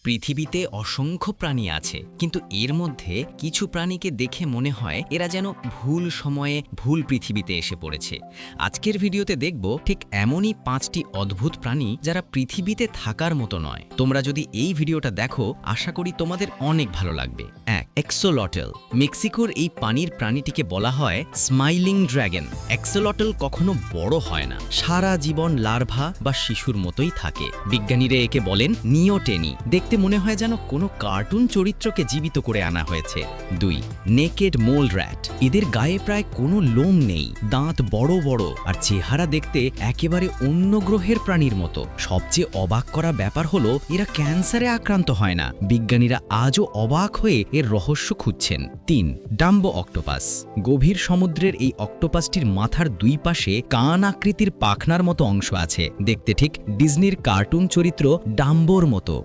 পৃথিবীতে অসংখ্য প্রাণী আছে, কিন্তু এর মধ্যে কিছু প্রাণীকে দেখে মনে হয় এরা যেন ভুল সময়ে ভুল পৃথিবীতে এসে পড়েছে। আজকের ভিডিওতে দেখব ঠিক এমনই 5টি অদ্ভুত প্রাণী যারা পৃথিবীতে থাকার মতো নয়। তোমরা যদি এই ভিডিওটা দেখো, আশা করি তোমাদের অনেক ভালো লাগবে। 1. এক্সোলটল। মেক্সিকোর এই পানির প্রাণীটিকে বলা হয় স্মাইলিং ড্রাগন। এক্সোলটল কখনো বড় হয় না, সারা জীবন লার্ভা বা শিশুর মতোই থাকে। বিজ্ঞানীরা একে বলেন নিওটেনি। দেখতে মনে হয় যেন কোনো কার্টুন চরিত্রকে জীবিত করে আনা হয়েছে। 2. নেকেড মোল র্যাট। এদের গায়ে প্রায় কোনো লোম নেই, দাঁত বড় বড় আর চেহারা দেখতে একেবারে অন্য গ্রহের প্রাণীর মতো। সবচেয়ে অবাক করা ব্যাপার হলো এরা ক্যান্সারে আক্রান্ত হয় না। বিজ্ঞানীরা আজও অবাক হয়ে এর রহস্য খুঁজছেন। 3. Dumbo octopus. গভীর সমুদ্রের এই অক্টোপাসটির মাথার দুই পাশে কান আকৃতির পাখনার মতো অংশ আছে। দেখতে ঠিক ডিজনির কার্টুন চরিত্র ডাম্বোর মতো।